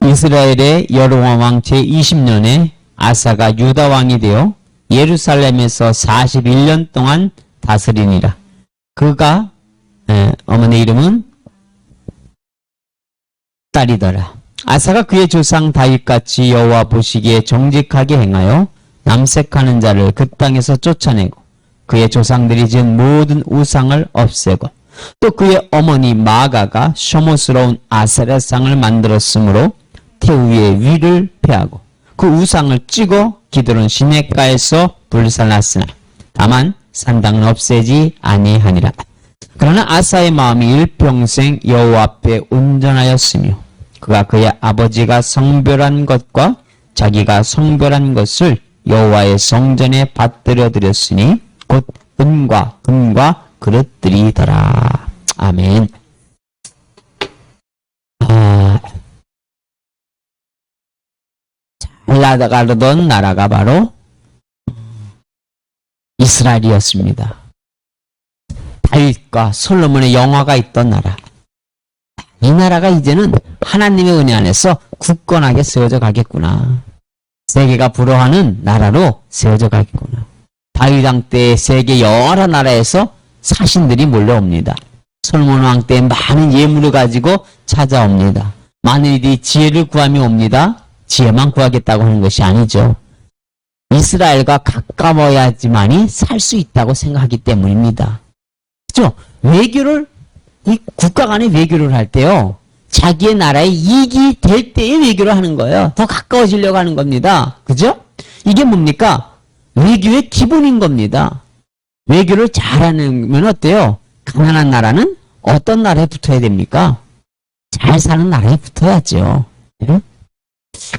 이스라엘의 여로보암 왕 제20년에 아사가 유다 왕이 되어 예루살렘에서 41년 동안 다스리니라. 그가 어머니 이름은 딸이더라. 아사가 그의 조상 다윗같이 여호와 보시기에 정직하게 행하여 남색하는 자를 그 땅에서 쫓아내고 그의 조상들이 지은 모든 우상을 없애고 또 그의 어머니 마가가 혐오스러운 아세라상을 만들었으므로 태우의 위를 패하고 그 우상을 찍어 기드론 시냇가에서 불살랐으나 다만 산당은 없애지 아니하니라. 그러나 아사의 마음이 일평생 여호와 앞에 온전하였으며 그가 그의 아버지가 성별한 것과 자기가 성별한 것을 여호와의 성전에 받들여 드렸으니 곧 은과 금과 그릇들이더라. 아멘. 잘 나가던 나라가 바로 이스라엘이었습니다. 다윗과 솔로몬의 영화가 있던 나라. 이 나라가 이제는 하나님의 은혜 안에서 굳건하게 세워져 가겠구나. 세계가 부러워하는 나라로 세워져 가겠구나. 다윗 왕 때 세계 여러 나라에서 사신들이 몰려옵니다. 솔로몬 왕 때 많은 예물을 가지고 찾아옵니다. 많은 이들이 지혜를 구하며 옵니다. 지혜만 구하겠다고 하는 것이 아니죠. 이스라엘과 가까워야지만이 살 수 있다고 생각하기 때문입니다. 그죠? 외교를, 이 국가 간의 외교를 할 때요, 자기의 나라에 이익이 될 때에 외교를 하는 거예요. 더 가까워지려고 하는 겁니다. 그죠? 이게 뭡니까? 외교의 기본인 겁니다. 외교를 잘하면 어때요? 가난한 나라는 어떤 나라에 붙어야 됩니까? 잘 사는 나라에 붙어야죠. 네?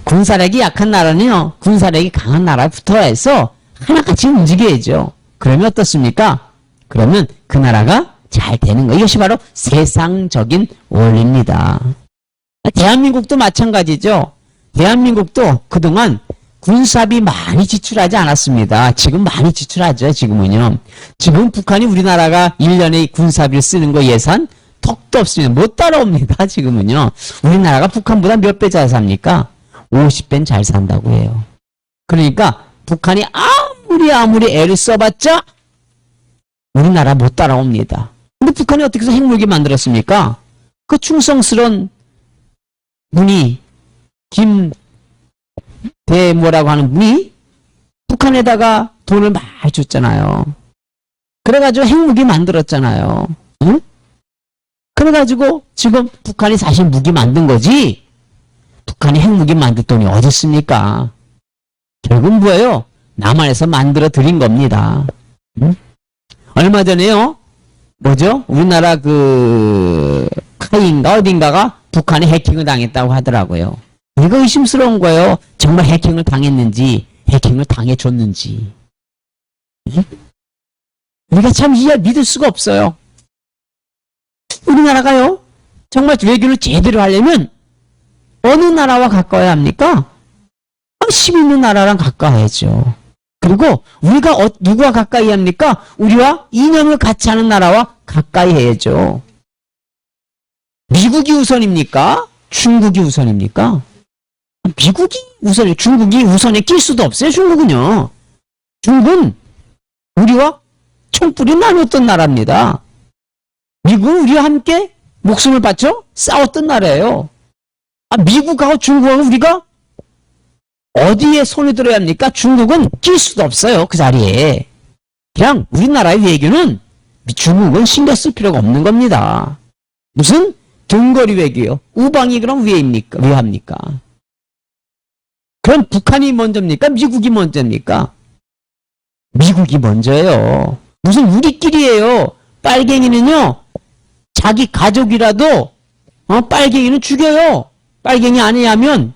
군사력이 약한 나라는요, 군사력이 강한 나라에 붙어야 해서 하나같이 움직여야죠. 그러면 어떻습니까? 그러면 그 나라가 잘 되는 거예요. 이것이 바로 세상적인 원리입니다. 대한민국도 마찬가지죠. 대한민국도 그동안 군사비 많이 지출하지 않았습니다. 지금 많이 지출하죠. 지금은요. 지금 북한이 우리나라가 1년에 군사비를 쓰는 거 예산 턱도 없습니다. 못 따라옵니다. 지금은요. 우리나라가 북한보다 몇 배 잘 삽니까? 50배는 잘 산다고 해요. 그러니까 북한이 아무리 애를 써봤자 우리나라 못 따라옵니다. 근데 북한이 어떻게 해서 핵무기 만들었습니까? 그 충성스러운 분이 김대모라고 하는 분이 북한에다가 돈을 많이 줬잖아요. 그래가지고 핵무기 만들었잖아요. 응? 그래가지고 지금 북한이 사실 무기 만든 거지 북한이 핵무기 만들 돈이 어디 있습니까? 결국 뭐예요? 남한에서 만들어 드린 겁니다. 응? 얼마 전에요, 뭐죠? 우리나라 카이인가 어딘가가 북한에 해킹을 당했다고 하더라고요. 이거 의심스러운 거예요. 정말 해킹을 당했는지, 해킹을 당해줬는지. 응? 우리가 참 믿을 수가 없어요. 우리나라가요, 정말 외교를 제대로 하려면 어느 나라와 가까워야 합니까? 힘 있는 나라랑 가까워야죠. 그리고 우리가 누구와 가까이 합니까? 우리와 이념을 같이 하는 나라와 가까이 해야죠. 미국이 우선입니까? 중국이 우선입니까? 미국이 우선이에요. 중국이 우선에 낄 수도 없어요. 중국은요. 중국은 우리와 총불이 나눴던 나라입니다. 미국은 우리와 함께 목숨을 바쳐 싸웠던 나라예요. 미국하고 중국하고 우리가 어디에 손을 들어야 합니까? 중국은 낄 수도 없어요. 그 자리에. 그냥 우리나라의 외교는 중국은 신경 쓸 필요가 없는 겁니다. 무슨 등거리 외교요? 우방이 그럼 왜 합니까? 그럼 북한이 먼저입니까? 미국이 먼저입니까? 미국이 먼저예요. 무슨 우리끼리예요. 빨갱이는요, 자기 가족이라도 빨갱이는 죽여요. 빨갱이 아니하면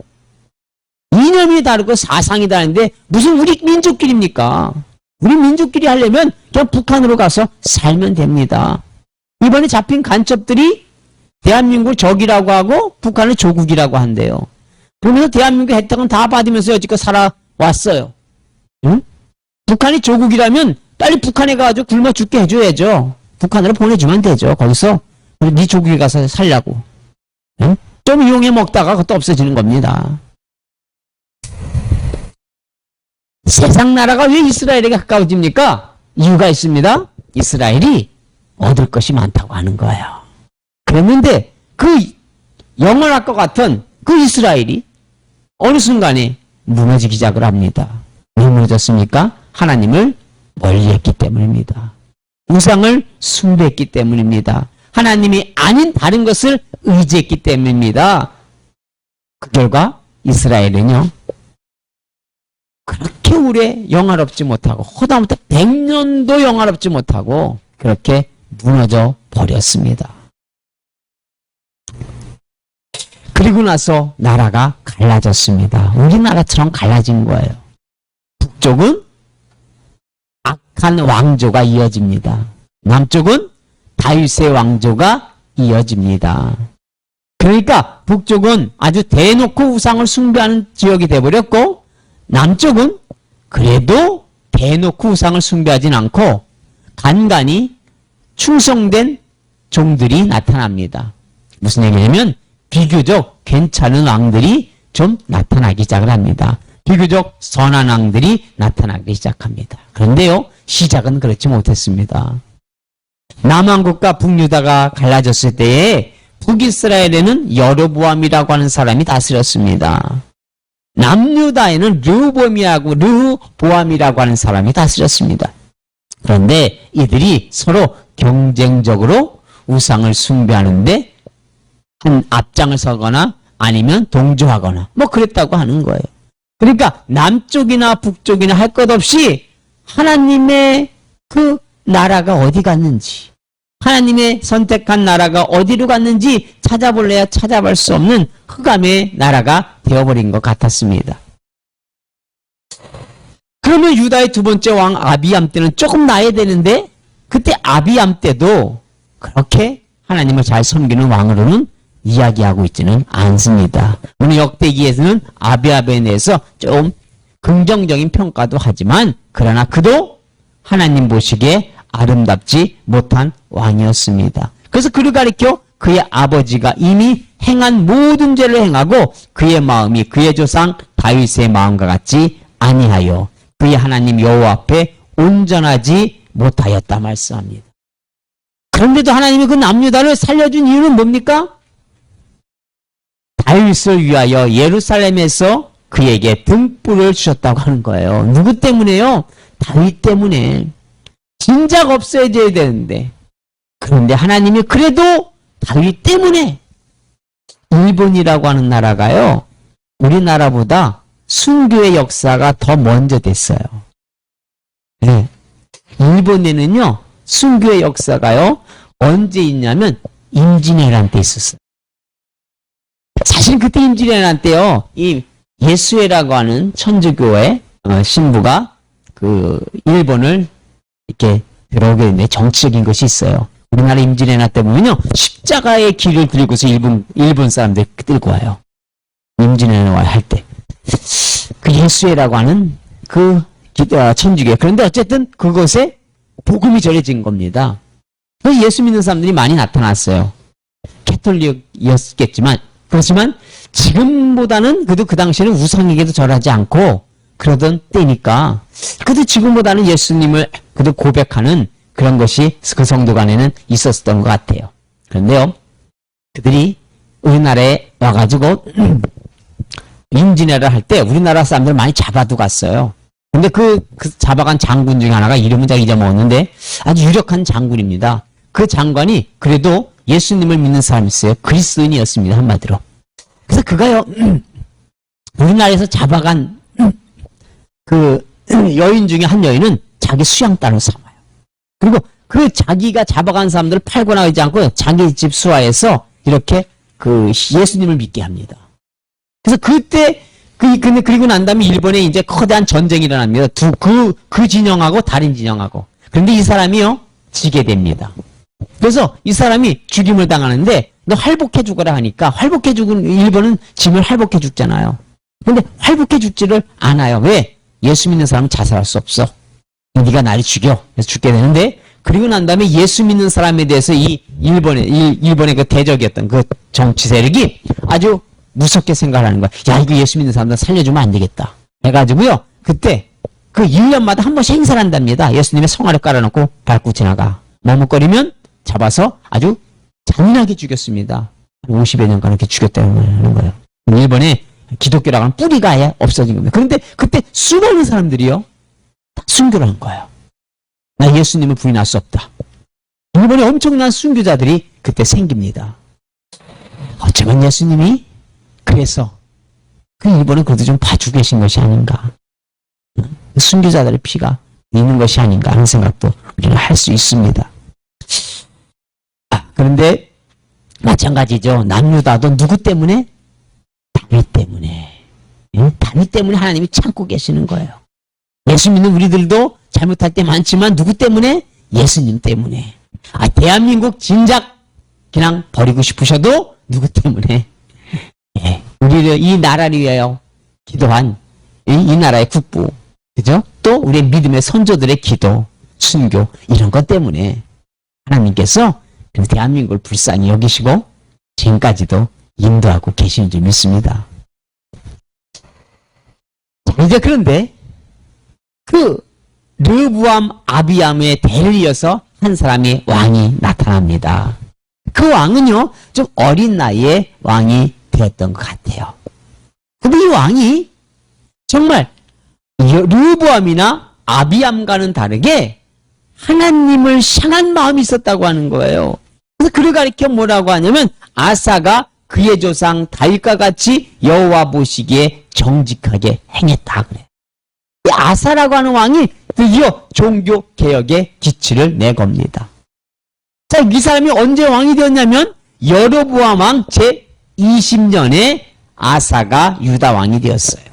이념이 다르고 사상이 다른데 무슨 우리 민족끼리입니까? 우리 민족끼리 하려면 그냥 북한으로 가서 살면 됩니다. 이번에 잡힌 간첩들이 대한민국을 적이라고 하고 북한을 조국이라고 한대요. 그러면서 대한민국 혜택은 다 받으면서 여지껏 살아왔어요. 응? 북한이 조국이라면 빨리 북한에 가가지고 굶어 죽게 해줘야죠. 북한으로 보내주면 되죠. 거기서 네 조국에 가서 살라고. 응? 좀 이용해 먹다가 그것도 없어지는 겁니다. 세상 나라가 왜 이스라엘에게 가까워집니까? 이유가 있습니다. 이스라엘이 얻을 것이 많다고 하는 거예요. 그랬는데 그 영원할 것 같은 그 이스라엘이 어느 순간에 무너지기 시작을 합니다. 왜 무너졌습니까? 하나님을 멀리했기 때문입니다. 우상을 숭배했기 때문입니다. 하나님이 아닌 다른 것을 의지했기 때문입니다. 그 결과 이스라엘은요, 그렇게 오래 영화롭지 못하고 허다못해 100년도 영화롭지 못하고 그렇게 무너져 버렸습니다. 그리고 나서 나라가 갈라졌습니다. 우리나라처럼 갈라진 거예요. 북쪽은 악한 왕조가 이어집니다. 남쪽은 다윗의 왕조가 이어집니다. 그러니까 북쪽은 아주 대놓고 우상을 숭배하는 지역이 되어버렸고, 남쪽은 그래도 대놓고 우상을 숭배하진 않고 간간히 충성된 종들이 나타납니다. 무슨 얘기냐면 비교적 괜찮은 왕들이 좀 나타나기 시작을 합니다. 비교적 선한 왕들이 나타나기 시작합니다. 그런데요, 시작은 그렇지 못했습니다. 남한국과 북유다가 갈라졌을 때에 북이스라엘에는 여로보암이라고 하는 사람이 다스렸습니다. 남유다에는 르호보암이라고 하는 사람이 다스렸습니다. 그런데 이들이 서로 경쟁적으로 우상을 숭배하는데 한 앞장을 서거나 아니면 동조하거나 뭐 그랬다고 하는 거예요. 그러니까 남쪽이나 북쪽이나 할 것 없이 하나님의 그 나라가 어디 갔는지, 하나님의 선택한 나라가 어디로 갔는지 찾아볼래야 찾아볼 수 없는 흑암의 나라가 되어버린 것 같았습니다. 그러면 유다의 두 번째 왕 아비암 때는 조금 나야 되는데, 그때 아비암 때도 그렇게 하나님을 잘 섬기는 왕으로는 이야기하고 있지는 않습니다. 오늘 역대기에서는 아비암에 대해서 좀 긍정적인 평가도 하지만, 그러나 그도 하나님 보시기에 아름답지 못한 왕이었습니다. 그래서 그를 가리켜 그의 아버지가 이미 행한 모든 죄를 행하고 그의 마음이 그의 조상 다윗의 마음과 같지 아니하여 그의 하나님 여호와 앞에 온전하지 못하였다 말씀합니다. 그런데도 하나님이 그 남유다를 살려준 이유는 뭡니까? 다윗을 위하여 예루살렘에서 그에게 등불을 주셨다고 하는 거예요. 누구 때문에요? 다윗 때문에. 진작 없어져야 되는데, 그런데 하나님이 그래도 다윗 때문에. 일본이라고 하는 나라가요, 우리나라보다 순교의 역사가 더 먼저 됐어요. 네. 일본에는요, 순교의 역사가요, 언제 있냐면 임진왜란 때 있었어요. 사실 그때 임진왜란 때요, 이 예수회라고 하는 천주교의 신부가 그 일본을 이렇게 들어오게 됐는데 정치적인 것이 있어요. 우리나라 임진왜란 때 보면요, 십자가의 길을 들고서 일본 사람들 들고 와요. 임진왜란 할 때. 그 예수회라고 하는 그 천주교. 그런데 어쨌든 그곳에 복음이 전해진 겁니다. 예수 믿는 사람들이 많이 나타났어요. 캐톨릭이었겠지만, 그렇지만 지금보다는 그래도 그 당시에는 우상에게도 절하지 않고 그러던 때니까 그래도 지금보다는 예수님을 그래도 고백하는 그런 것이 그 성도 간에는 있었던 것 같아요. 그런데요, 그들이 우리나라에 와가지고 임진왜란을 할 때 우리나라 사람들 많이 잡아도 갔어요. 근데 그 잡아간 장군 중에 하나가 이름은 제가 잊어먹었는데 아주 유력한 장군입니다. 그 장관이 그래도 예수님을 믿는 사람이었어요. 그리스도인이었습니다, 한마디로. 그래서 그가요, 우리나라에서 잡아간 그 여인 중에 한 여인은 자기 수양딸로 삼아요. 그리고 그 자기가 잡아간 사람들을 팔고 나가지 않고 자기 집 수하에서 이렇게 그 예수님을 믿게 합니다. 그래서 그때 그리고 난 다음에 일본에 이제 거대한 전쟁이 일어납니다. 그 진영하고 다른 진영하고. 그런데 이 사람이요, 지게 됩니다. 그래서 이 사람이 죽임을 당하는데 너 활복해 죽어라 하니까 활복해 죽은 일본은 짐을 활복해 죽잖아요. 근데 활복해 죽지를 않아요. 왜? 예수 믿는 사람은 자살할 수 없어. 네가 나를 죽여. 그래서 죽게 되는데 그리고 난 다음에 예수 믿는 사람에 대해서 이 일본의 그 대적이었던 그 정치 세력이 아주 무섭게 생각하는 거야. 야, 이거 예수 믿는 사람들 살려주면 안 되겠다. 해가지고요. 그때 그 1년마다 한 번씩 행사를 한답니다. 예수님의 성화를 깔아놓고 밟고 지나가. 머뭇거리면 잡아서 아주 잔인하게 죽였습니다. 50여 년간 이렇게 죽였다는 거예요. 일본의 기독교라고 하는 뿌리가 아예 없어진 겁니다. 그런데 그때 수많은 사람들이요. 다 순교를 한 거예요. 나 예수님을 부인할 수 없다. 일본에 엄청난 순교자들이 그때 생깁니다. 어쩌면 예수님이 그래서 그 일본을 그래도 좀 봐주고 계신 것이 아닌가. 순교자들의 피가 있는 것이 아닌가 하는 생각도 우리는 할 수 있습니다. 그런데 마찬가지죠. 남유다도 누구 때문에? 다윗 때문에. 다윗 때문에 하나님이 참고 계시는 거예요. 예수 믿는 우리들도 잘못할 때 많지만 누구 때문에? 예수님 때문에. 대한민국 진작 그냥 버리고 싶으셔도 누구 때문에? 우리를 이 나라를 위하여 기도한 이 나라의 국부, 그죠? 또 우리의 믿음의 선조들의 기도, 순교 이런 것 때문에 하나님께서 대한민국을 불쌍히 여기시고 지금까지도 인도하고 계시는 줄 믿습니다. 이제 그런데 그 르브암 아비암의 대를 이어서 한 사람이 왕이 나타납니다. 그 왕은요 좀 어린 나이에 왕이 되었던 것 같아요. 근데 이 왕이 정말 르브암이나 아비암과는 다르게 하나님을 향한 마음이 있었다고 하는 거예요. 그래서 그를 가리켜 뭐라고 하냐면 아사가 그의 조상 다윗과 같이 여호와 보시기에 정직하게 행했다 그래. 이 아사라고 하는 왕이 드디어 종교 개혁의 기치를 내겁니다. 자, 이 사람이 언제 왕이 되었냐면 여로보암 왕 제 20년에 아사가 유다 왕이 되었어요.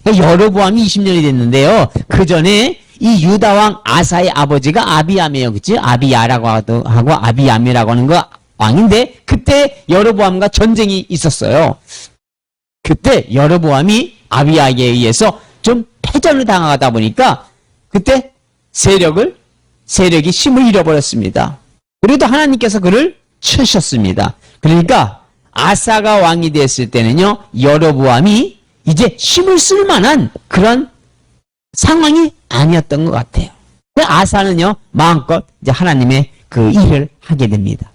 여로보암이 20년이 됐는데요. 그 전에 이 유다 왕 아사의 아버지가 아비암이에요. 그치? 아비야라고 하고 아비암이라고 하는 거 왕인데 그때 여로보암과 전쟁이 있었어요. 그때 여로보암이 아비야에 의해서 좀 패전을 당하다 보니까 그때 세력이 힘을 잃어버렸습니다. 그래도 하나님께서 그를 치셨습니다. 그러니까 아사가 왕이 됐을 때는요, 여로보암이 이제 힘을 쓸 만한 그런 상황이 아니었던 것 같아요. 아사는요, 마음껏 이제 하나님의 그 일을 하게 됩니다.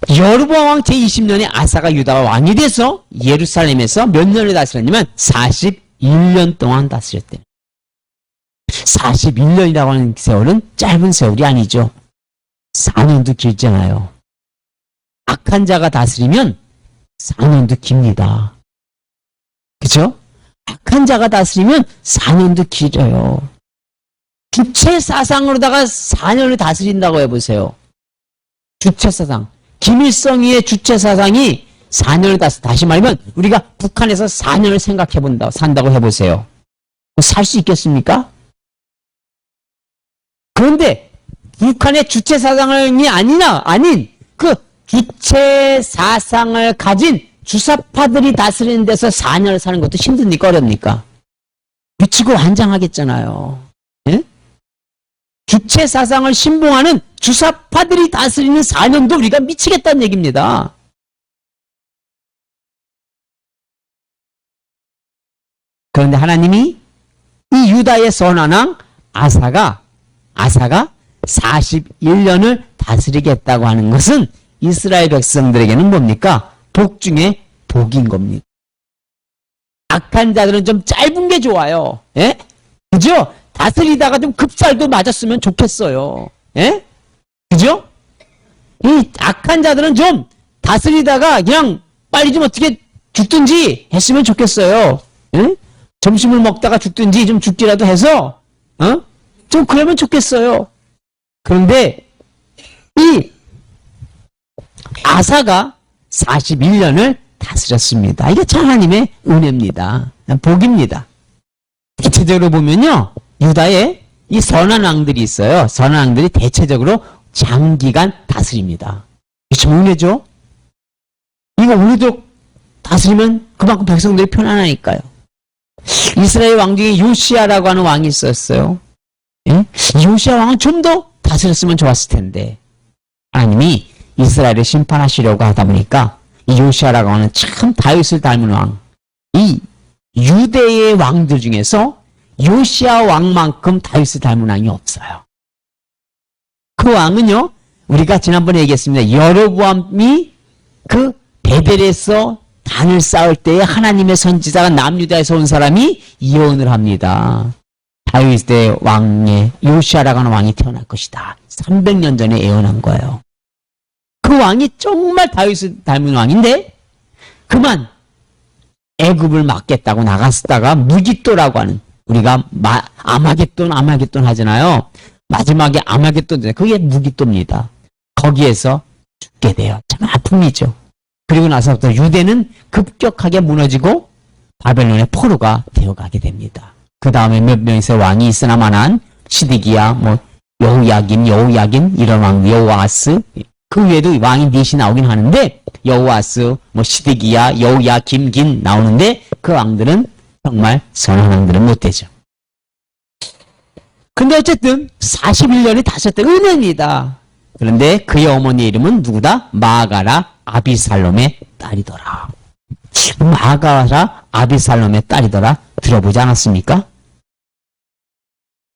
여로보암 왕 제20년에 아사가 유다 왕이 돼서 예루살렘에서 몇 년을 다스렸냐면 41년 동안 다스렸대요. 41년이라고 하는 세월은 짧은 세월이 아니죠. 4년도 길잖아요. 악한 자가 다스리면 4년도 깁니다. 그죠? 악한 자가 다스리면 4년도 길어요. 주체 사상으로다가 4년을 다스린다고 해보세요. 주체 사상. 김일성이의 주체 사상이 4년을 다시 말하면 우리가 북한에서 4년을 산다고 해보세요. 살 수 있겠습니까? 그런데 북한의 주체 사상이 아닌 그 주체 사상을 가진 주사파들이 다스리는 데서 4년을 사는 것도 힘듭니까? 어렵니까? 미치고 환장하겠잖아요. 예? 주체 사상을 신봉하는 주사파들이 다스리는 4년도 우리가 미치겠다는 얘기입니다. 그런데 하나님이 이 유다의 선한 왕 아사가 41년을 다스리겠다고 하는 것은 이스라엘 백성들에게는 뭡니까? 복 중에 복인 겁니다. 악한 자들은 좀 짧은 게 좋아요. 예? 그죠? 다스리다가 좀 급살도 맞았으면 좋겠어요. 예? 그죠? 이 악한 자들은 좀 다스리다가 그냥 빨리 좀 어떻게 죽든지 했으면 좋겠어요. 예? 점심을 먹다가 죽든지 좀 죽기라도 해서 좀 그러면 좋겠어요. 그런데 이 아사가 41년을 다스렸습니다. 이게 참 하나님의 은혜입니다. 복입니다. 대체적으로 보면요, 유다에 이 선한 왕들이 있어요. 선한 왕들이 대체적으로 장기간 다스립니다. 이게 참 은혜죠? 이거 우리도 다스리면 그만큼 백성들이 편안하니까요. 이스라엘 왕 중에 요시야라고 하는 왕이 있었어요. 예? 요시야 왕은 좀 더 다스렸으면 좋았을 텐데 하나님이 이스라엘을 심판하시려고 하다 보니까 이 요시아라고 하는 참 다윗을 닮은 왕, 이 유대의 왕들 중에서 요시아 왕만큼 다윗을 닮은 왕이 없어요. 그 왕은요, 우리가 지난번에 얘기했습니다. 여로보암이 그 베델에서 단을 쌓을 때에 하나님의 선지자가 남유다에서 온 사람이 예언을 합니다. 다윗의 왕의 요시아라고 하는 왕이 태어날 것이다. 300년 전에 예언한 거예요. 그 왕이 정말 다윗을 닮은 왕인데 그만 애굽을 막겠다고 나갔다가 무기또라고 하는, 우리가 아마겟돈 하잖아요. 마지막에 아마겟돈, 그게 무기또입니다. 거기에서 죽게 돼요. 참 아픔이죠. 그리고 나서부터 유대는 급격하게 무너지고 바벨론의 포로가 되어가게 됩니다. 그 다음에 몇 명이서 왕이 있으나마난 시드기야, 여호야김 이런 왕, 여호아스, 그 외에도 왕이 넷이 나오긴 하는데 여호아스, 시드기야, 여호야김 나오는데 그 왕들은 정말 선한 왕들은 못 되죠. 근데 어쨌든 41년이 다셨대 은혜입니다. 그런데 그의 어머니의 이름은 누구다? 마아가라 아비살롬의 딸이더라. 마아가라 아비살롬의 딸이더라. 들어보지 않았습니까?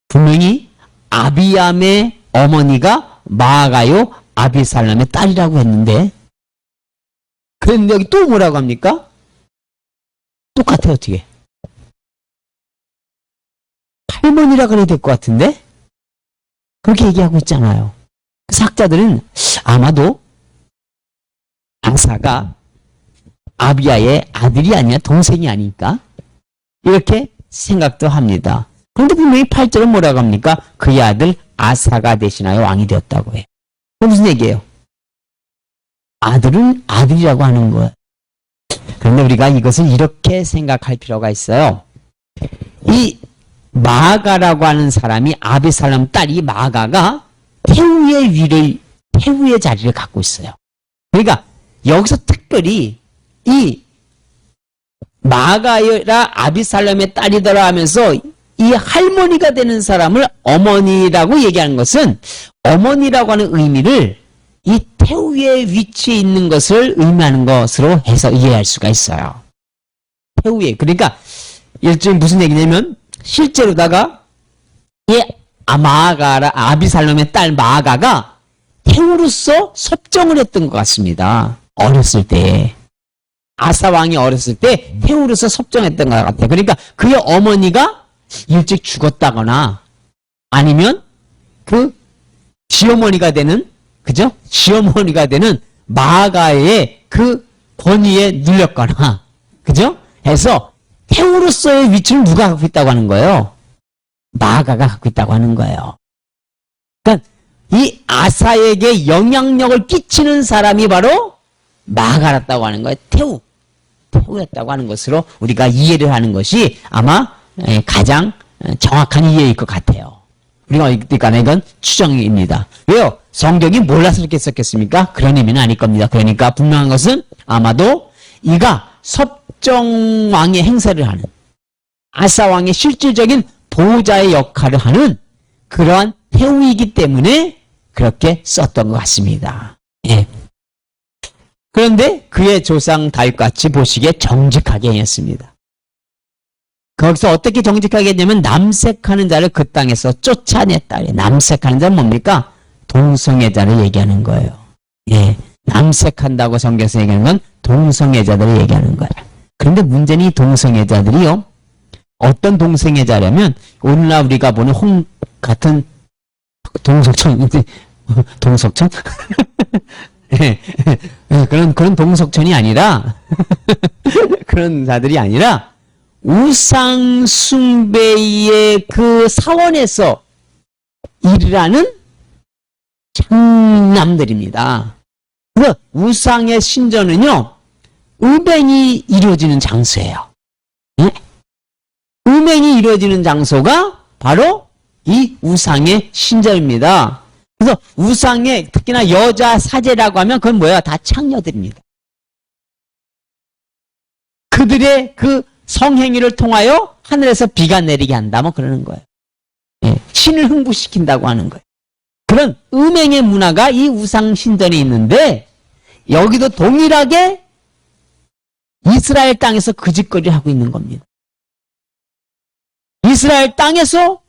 분명히 아비암의 어머니가 마아가요 아비살롬의 딸이라고 했는데, 그런데 여기 또 뭐라고 합니까? 똑같아요. 어떻게 할머니라 그래야 될 것 같은데 그렇게 얘기하고 있잖아요. 학자들은 아마도 아사가 아비야의 아들이 아니라 동생이 아닐까 이렇게 생각도 합니다. 그런데 분명히 8절은 뭐라고 합니까? 그의 아들 아사가 대신하여 왕이 되었다고 해요. 무슨 얘기예요? 아들은 아들이라고 하는 거예요. 그런데 우리가 이것을 이렇게 생각할 필요가 있어요. 이 마아가라고 하는 사람이 아비살롬 딸이 마아가가 태우의 자리를 갖고 있어요. 그러니까 여기서 특별히 이 마아가라 아비살롬의 딸이더라 하면서 이 할머니가 되는 사람을 어머니라고 얘기하는 것은 어머니라고 하는 의미를 이 태우의 위치에 있는 것을 의미하는 것으로 해서 이해할 수가 있어요. 태우의, 그러니까 일종의 무슨 얘기냐면 실제로다가 이 마아가라 아비살롬의 딸 마아가가 태우로서 섭정을 했던 것 같습니다. 어렸을 때 아사 왕이 어렸을 때 태우로서 섭정했던 것 같아요. 그러니까 그의 어머니가 일찍 죽었다거나 아니면 그 지어머니가 되는, 그죠? 지어머니가 되는 마아가의 그 권위에 눌렸거나, 그죠? 해서 태우로서의 위치를 누가 갖고 있다고 하는 거예요? 마아가가 갖고 있다고 하는 거예요. 그러니까 이 아사에게 영향력을 끼치는 사람이 바로 마아가였다고 하는 거예요. 태우였다고 하는 것으로 우리가 이해를 하는 것이 아마 가장 정확한 이해일 것 같아요. 우리가 어디까나 이건 추정입니다. 왜요? 성경이 몰라서 이렇게 썼겠습니까? 그런 의미는 아닐 겁니다. 그러니까 분명한 것은 아마도 이가 섭정왕의 행세를 하는, 아사왕의 실질적인 보호자의 역할을 하는 그러한 태우이기 때문에 그렇게 썼던 것 같습니다. 예. 그런데 그의 조상 다윗같이 보시기에 정직하게 행했습니다. 거기서 어떻게 정직하게 했냐면 남색하는 자를 그 땅에서 쫓아냈다. 남색하는 자는 뭡니까? 동성애자를 얘기하는 거예요. 예, 남색한다고 성경에서 얘기하는 건 동성애자들을 얘기하는 거예요. 그런데 문제는 이 동성애자들이요, 어떤 동성애자라면 오늘날 우리가 보는 홍 같은 동석천 그런 동석천이 아니라 그런 자들이 아니라 우상 숭배의 그 사원에서 일하는 장남들입니다. 그래서 우상의 신전은요, 음행이 이루어지는 장소예요. 네? 음행이 이루어지는 장소가 바로 이 우상의 신전입니다. 그래서 우상의 특히나 여자 사제라고 하면 그건 뭐예요? 다 창녀들입니다. 그들의 그 성행위를 통하여 하늘에서 비가 내리게 한다, 뭐 그러는 거예요. 예, 신을 흥분시킨다고 하는 거예요. 그런 음행의 문화가 이 우상 신전에 있는데 여기도 동일하게 이스라엘 땅에서 그 짓거리를 하고 있는 겁니다. 이스라엘 땅에서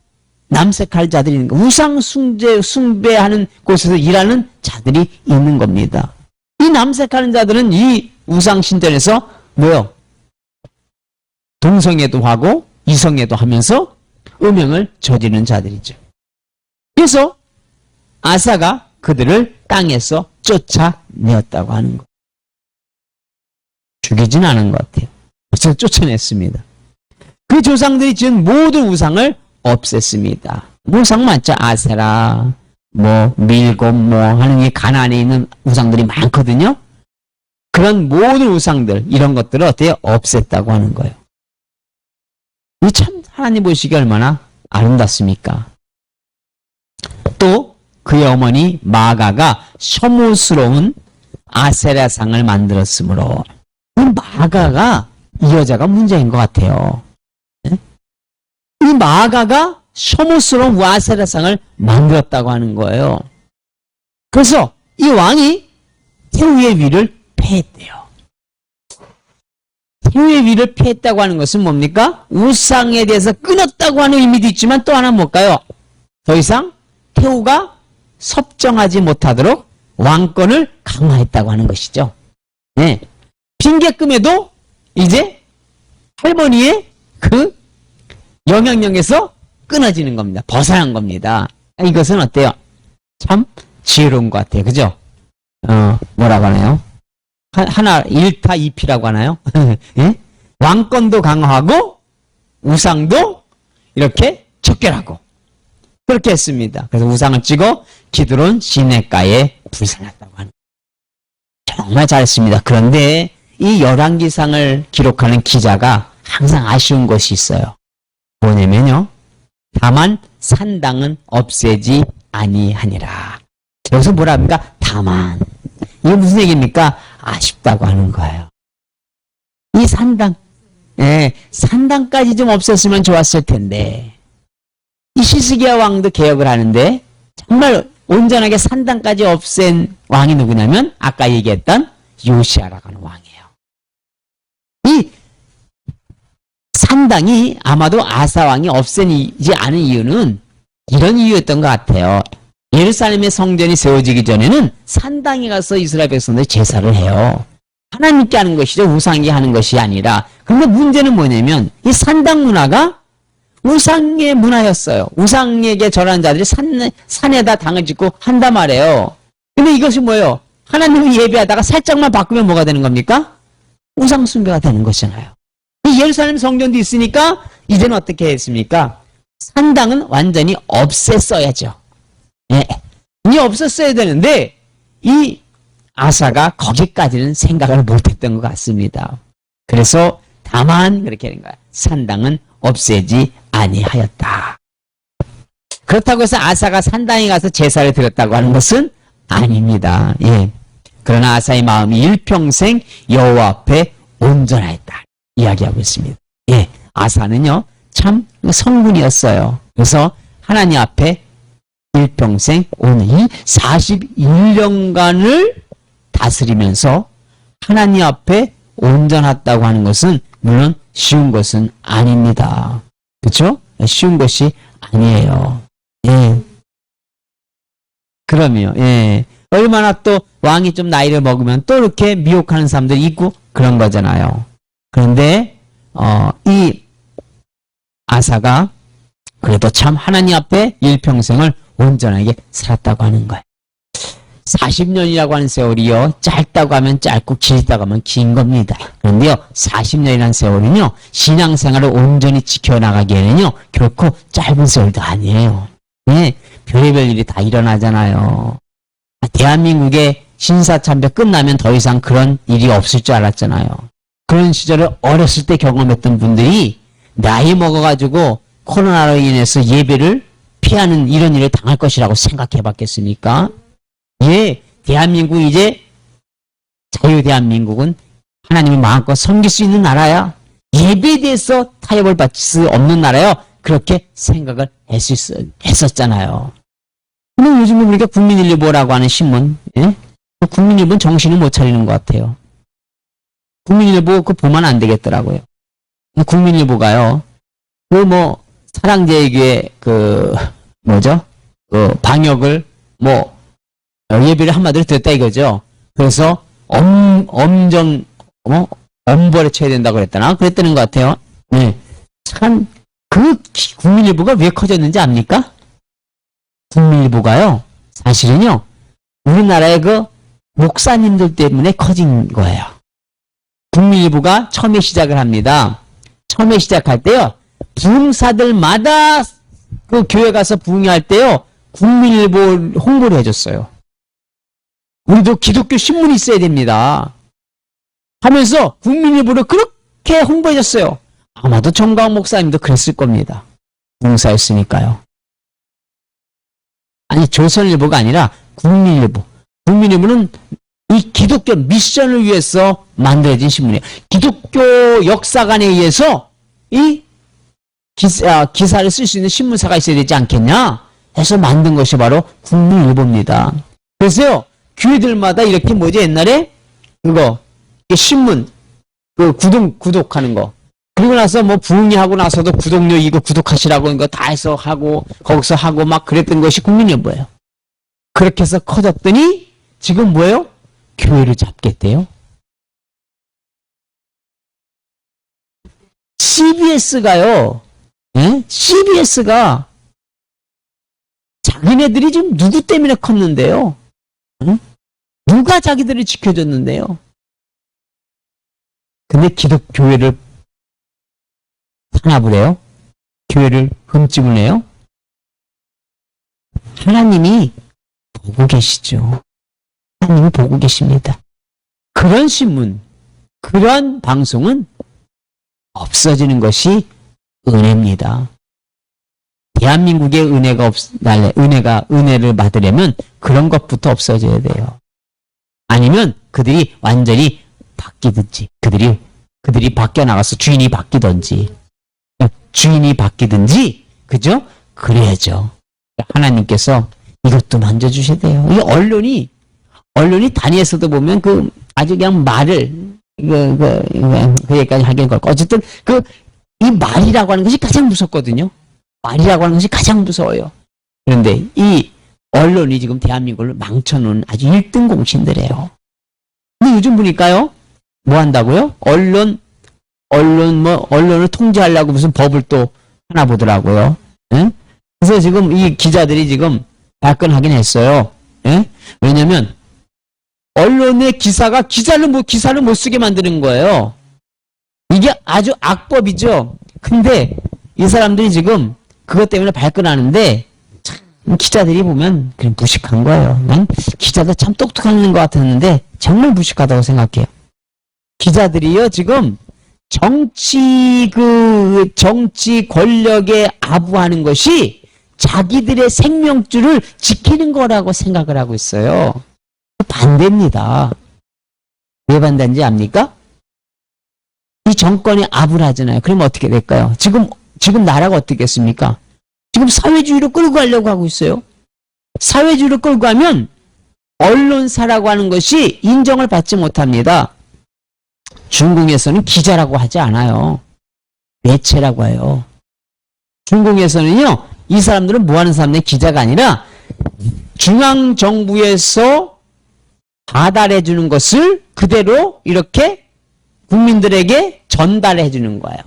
남색할 자들이 있는 거, 우상 숭배하는 곳에서 일하는 자들이 있는 겁니다. 이 남색하는 자들은 이 우상 신전에서 뭐요? 동성애도 하고 이성애도 하면서 음행을 저지르는 자들이죠. 그래서 아사가 그들을 땅에서 쫓아내었다고 하는 것. 죽이진 않은 것 같아요. 그래서 쫓아냈습니다. 그 조상들이 지은 모든 우상을 없앴습니다. 우상 많죠. 아세라, 밀곰, 하는 게 가나안에 있는 우상들이 많거든요. 그런 모든 우상들, 이런 것들을 어떻게 없앴다고 하는 거예요. 이 참 하나님 보시기에 얼마나 아름답습니까? 또 그의 어머니 마가가 혐오스러운 아세라상을 만들었으므로 이 마가가 이 여자가 문제인 것 같아요. 네? 이 마가가 혐오스러운 아세라상을 만들었다고 하는 거예요. 그래서 이 왕이 태우의 위를 패했대요. 태우의 위를 패했다고 하는 것은 뭡니까? 우상에 대해서 끊었다고 하는 의미도 있지만 또 하나 뭘까요? 더 이상 태우가 섭정하지 못하도록 왕권을 강화했다고 하는 것이죠. 네. 핑계끔에도 이제 할머니의 그 영향력에서 끊어지는 겁니다. 벗어난 겁니다. 이것은 어때요? 참 지혜로운 것 같아요. 그죠? 뭐라고 하나요? 하나, 1타 2피라고 하나요? 예? 왕권도 강화하고 우상도 이렇게 척결하고 그렇게 했습니다. 그래서 우상을 찍어 기드론 시냇가에 불살랐다고 하는 정말 잘했습니다. 그런데 이 열왕기상을 기록하는 기자가 항상 아쉬운 것이 있어요. 뭐냐면요. 다만 산당은 없애지 아니하니라. 여기서 뭐라 합니까? 다만. 이게 무슨 얘기입니까? 아쉽다고 하는 거예요. 이 산당, 산당까지 좀 없앴으면 좋았을 텐데, 이 시스기야 왕도 개혁을 하는데, 정말 온전하게 산당까지 없앤 왕이 누구냐면, 아까 얘기했던 요시아라고 하는 왕이에요. 이 산당이 아마도 아사 왕이 없애지 않은 이유는 이런 이유였던 것 같아요. 예루살렘의 성전이 세워지기 전에는 산당에 가서 이스라엘 백성들이 제사를 해요. 하나님께 하는 것이죠. 우상에게 하는 것이 아니라. 그런데 문제는 뭐냐면 이 산당 문화가 우상의 문화였어요. 우상에게 절하는 자들이 산에다 당을 짓고 한단 말이에요. 근데 이것이 뭐예요? 하나님을 예배하다가 살짝만 바꾸면 뭐가 되는 겁니까? 우상 숭배가 되는 것이잖아요. 이 예루살렘 성전도 있으니까 이제는 어떻게 했습니까? 산당은 완전히 없앴어야죠. 예, 이제 없었어야 되는데 이 아사가 거기까지는 생각을 못했던 것 같습니다. 그래서 다만 그렇게 하는 거야. 산당은 없애지 아니하였다. 그렇다고 해서 아사가 산당에 가서 제사를 드렸다고 하는 것은 아닙니다. 예. 그러나 아사의 마음이 일평생 여호와 앞에 온전하였다. 이야기하고 있습니다. 예, 아사는요 참 성군이었어요. 그래서 하나님 앞에 일평생 오늘 이 41년간을 다스리면서 하나님 앞에 온전하다고 하는 것은 물론 쉬운 것은 아닙니다. 그렇죠? 쉬운 것이 아니에요. 예. 그러면 예. 얼마나 또 왕이 좀 나이를 먹으면 또 이렇게 미혹하는 사람들이 있고 그런 거잖아요. 그런데 이 아사가 그래도 참 하나님 앞에 일평생을 온전하게 살았다고 하는 거예요. 40년이라고 하는 세월이요. 짧다고 하면 짧고 길다고 하면 긴 겁니다. 그런데요. 40년이라는 세월은요. 신앙생활을 온전히 지켜나가기에는요. 결코 짧은 세월도 아니에요. 예, 별의별 일이 다 일어나잖아요. 대한민국의 신사참배 끝나면 더 이상 그런 일이 없을 줄 알았잖아요. 그런 시절을 어렸을 때 경험했던 분들이 나이 먹어가지고 코로나로 인해서 예배를 피하는 이런 일을 당할 것이라고 생각해 봤겠습니까? 예, 대한민국 이제 자유대한민국은 하나님을 마음껏 섬길 수 있는 나라야. 예배에 대해서 타협을 받을 수 없는 나라요. 그렇게 생각을 했었잖아요. 근데 요즘에 보니까 국민일보라고 하는 신문, 예? 국민일보는 정신을 못 차리는 것 같아요. 국민일보 그거 보면 안 되겠더라고요. 국민일보가요, 사랑제일교회, 뭐죠? 방역을, 예비를 한마디로 됐다 이거죠. 그래서, 엄벌에 쳐야 된다고 그랬다나? 그랬다는 것 같아요. 네. 참, 국민일보가 왜 커졌는지 압니까? 국민일보가요, 사실은요, 우리나라의 목사님들 때문에 커진 거예요. 국민일보가 처음에 시작을 합니다. 처음에 시작할 때요, 부흥사들마다 그 교회 가서 부흥할 때요, 국민일보 홍보를 해줬어요. 우리도 기독교 신문이 있어야 됩니다. 하면서 국민일보를 그렇게 홍보해줬어요. 아마도 정광 목사님도 그랬을 겁니다. 부흥사였으니까요. 아니, 조선일보가 아니라 국민일보. 국민일보는 이 기독교 미션을 위해서 만들어진 신문이에요. 기독교 역사관에 의해서 이 기사를 쓸 수 있는 신문사가 있어야 되지 않겠냐 해서 만든 것이 바로 국민일보입니다. 그래서요, 교회들마다 이렇게 옛날에 신문 구독하는 거, 그리고 나서 부흥이 하고 나서도 구독료 이거 구독하시라고 이거 다 해서 하고 거기서 하고 막 그랬던 것이 국민일보예요. 그렇게 해서 커졌더니 지금 뭐예요? 교회를 잡겠대요. CBS가요. 예? CBS가 자기네들이 지금 누구 때문에 컸는데요. 응? 누가 자기들을 지켜줬는데요. 근데 기독교회를 탄압을 해요. 교회를 흠집을 내요. 하나님이 보고 계시죠. 하나님이 보고 계십니다. 그런 신문, 그런 방송은 없어지는 것이 은혜입니다. 대한민국의 은혜를 받으려면 그런 것부터 없어져야 돼요. 아니면 그들이 완전히 바뀌든지, 그들이 바뀌어 나가서 주인이 바뀌든지, 그죠? 그래야죠. 하나님께서 이것도 만져주셔야 돼요. 이 언론이 단위에서도 보면 아주 그냥 말을, 여기까지 하긴 걸까. 어쨌든 이 말이라고 하는 것이 가장 무섭거든요. 말이라고 하는 것이 가장 무서워요. 그런데 이 언론이 지금 대한민국을 망쳐놓은 아주 1등 공신들이에요. 근데 요즘 보니까요, 뭐 한다고요? 언론을 통제하려고 무슨 법을 또 하나 보더라고요. 예? 그래서 지금 이 기자들이 지금 발끈하긴 했어요. 예? 왜냐면, 언론의 기사를 못 쓰게 만드는 거예요. 이게 아주 악법이죠. 근데 이 사람들이 지금 그것 때문에 발끈하는데, 참, 기자들이 보면 그냥 무식한 거예요. 난 기자들 참 똑똑한 것 같았는데, 정말 무식하다고 생각해요. 기자들이요, 지금 정치 권력에 아부하는 것이 자기들의 생명줄을 지키는 거라고 생각을 하고 있어요. 반대입니다. 왜 반대인지 압니까? 이 정권이 아부를 하잖아요. 그러면 어떻게 될까요? 지금 나라가 어떻겠습니까? 지금 사회주의로 끌고 가려고 하고 있어요. 사회주의로 끌고 가면 언론사라고 하는 것이 인정을 받지 못합니다. 중국에서는 기자라고 하지 않아요. 매체라고 해요. 중국에서는요, 이 사람들은 뭐 하는 사람들이 기자가 아니라 중앙정부에서 받아내 주는 것을 그대로 이렇게 국민들에게 전달해 주는 거예요.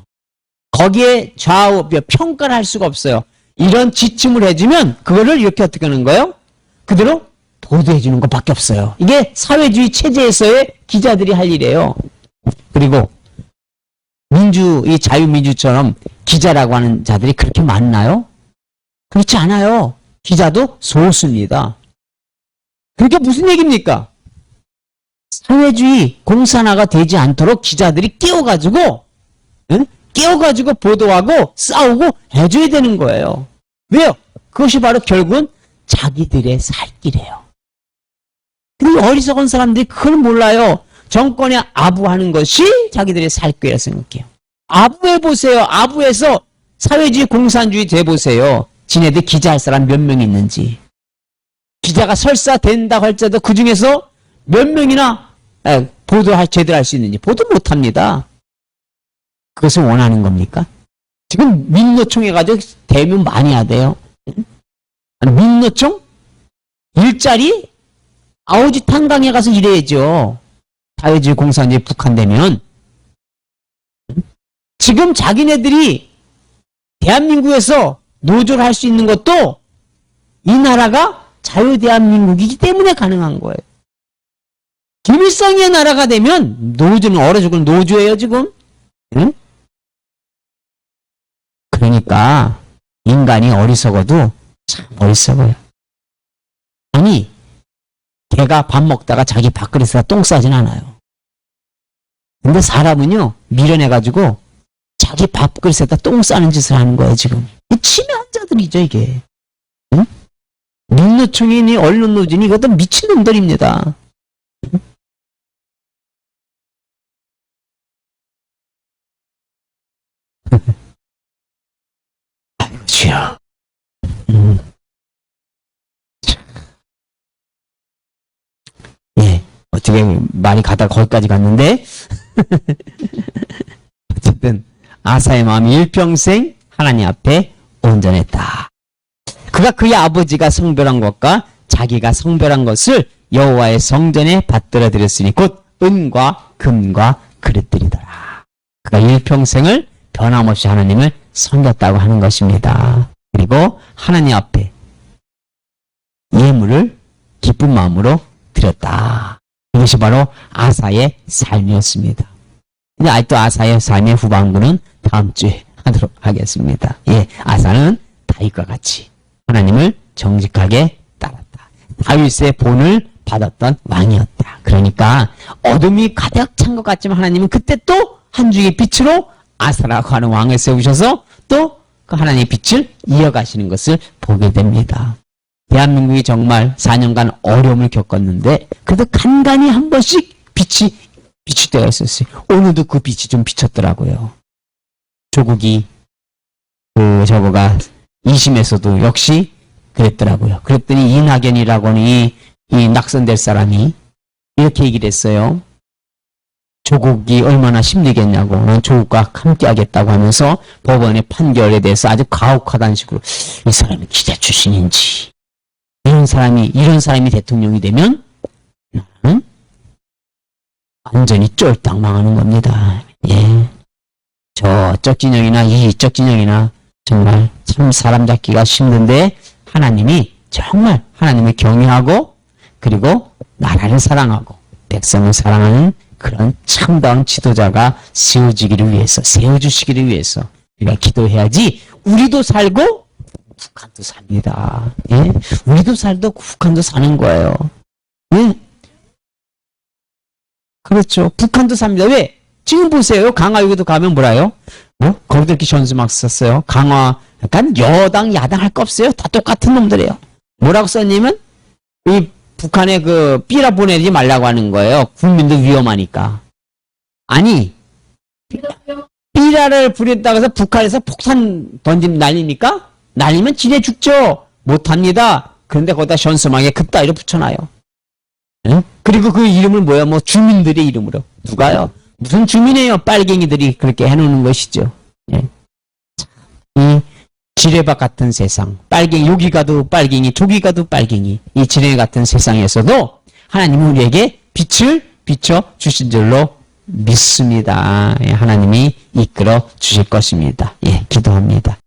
거기에 좌우 평가를 할 수가 없어요. 이런 지침을 해주면 그거를 이렇게 어떻게 하는 거예요? 그대로 보도해 주는 것밖에 없어요. 이게 사회주의 체제에서의 기자들이 할 일이에요. 그리고 이 자유민주처럼 기자라고 하는 자들이 그렇게 많나요? 그렇지 않아요. 기자도 소수입니다. 그게 무슨 얘기입니까? 사회주의 공산화가 되지 않도록 기자들이 깨워가지고 보도하고 싸우고 해줘야 되는 거예요. 왜요? 그것이 바로 결국은 자기들의 살 길이에요. 근데 어리석은 사람들이 그걸 몰라요. 정권에 아부하는 것이 자기들의 살 길이라 생각해요. 아부해보세요. 아부해서 사회주의 공산주의 돼보세요. 지네들 기자할 사람 몇 명 있는지. 기자가 설사 된다고 할지라도 그 중에서 몇 명이나 제대로 할 수 있는지 보도 못합니다. 그것을 원하는 겁니까? 지금 민노총 해가지고 대면 많이 해야 돼요. 민노총? 일자리? 아오지 탄강에 가서 일해야죠. 자유주의 공산주의 북한 되면. 지금 자기네들이 대한민국에서 노조를 할 수 있는 것도 이 나라가 자유대한민국이기 때문에 가능한 거예요. 김일성의 나라가 되면 노조는 얼어 죽을 노조예요, 지금. 응? 그러니까 인간이 어리석어도 참 어리석어요. 아니, 개가 밥 먹다가 자기 밥그릇에다 똥 싸진 않아요. 근데 사람은요, 미련해가지고 자기 밥그릇에다 똥 싸는 짓을 하는 거예요, 지금. 이 치매환자들이죠, 이게. 응? 민노총이니 언론노조니 이것도 미친놈들입니다. 응? 아이고, 주여. 예, 어떻게 말이 가다가 거기까지 갔는데 어쨌든 아사의 마음이 일평생 하나님 앞에 온전했다. 그가 그의 아버지가 성별한 것과 자기가 성별한 것을 여호와의 성전에 받들어 드렸으니 곧 은과 금과 그릇들이더라. 그가 일평생을 변함없이 하나님을 섬겼다고 하는 것입니다. 그리고 하나님 앞에 예물을 기쁜 마음으로 드렸다. 이것이 바로 아사의 삶이었습니다. 근데 아직도 아사의 삶의 후반부는 다음 주에 하도록 하겠습니다. 예, 아사는 다윗과 같이 하나님을 정직하게 따랐다. 다윗의 본을 받았던 왕이었다. 그러니까 어둠이 가득 찬 것 같지만 하나님은 그때 또 한 줄기 빛으로 아사라고 하는 왕을 세우셔서 또 그 하나님의 빛을 이어가시는 것을 보게 됩니다. 대한민국이 정말 4년간 어려움을 겪었는데 그래도 간간히 한 번씩 빛이 비칠 때가 있었어요. 오늘도 그 빛이 좀 비쳤더라고요. 조국이 저거가 2심에서도 역시 그랬더라고요. 그랬더니 이낙연이라고 하는 이 낙선될 사람이 이렇게 얘기를 했어요. 조국이 얼마나 힘들겠냐고, 난 조국과 함께 하겠다고 하면서 법원의 판결에 대해서 아주 가혹하다는 식으로 이 사람이 기자 출신인지 이런 사람이 대통령이 되면 완전히 쫄딱 망하는 겁니다. 예. 저쪽 진영이나 이쪽 진영이나 정말 참 사람 잡기가 힘든데 하나님이 정말 하나님을 경외하고 그리고 나라를 사랑하고 백성을 사랑하는 그런 참다운 지도자가 세워주시기를 위해서 우리가 기도해야지 우리도 살고 북한도 삽니다. 예? 우리도 살고 북한도 사는 거예요. 예? 그렇죠. 북한도 삽니다. 왜? 지금 보세요. 강화유교도 가면 뭐라요? 거기도 이렇게 전수막 썼어요. 강화, 약간 여당, 야당 할 거 없어요. 다 똑같은 놈들이에요. 뭐라고 썼냐면, 이 북한에 그 삐라 보내지 말라고 하는 거예요. 국민들 위험하니까. 아니, 삐라를 부렸다고 해서 북한에서 폭탄 날립니까? 날리면 지네 죽죠. 못합니다. 그런데 거기다 전수막에 급다이로 붙여놔요. 예? 그리고 그 이름을 뭐야? 뭐 주민들의 이름으로. 누가요? 무슨 주민이에요? 빨갱이들이 그렇게 해놓는 것이죠. 예. 이 지뢰밭 같은 세상, 빨갱이, 여기 가도 빨갱이, 저기 가도 빨갱이, 이 지뢰 같은 세상에서도 하나님은 우리에게 빛을 비춰 주신 줄로 믿습니다. 예, 하나님이 이끌어 주실 것입니다. 예, 기도합니다.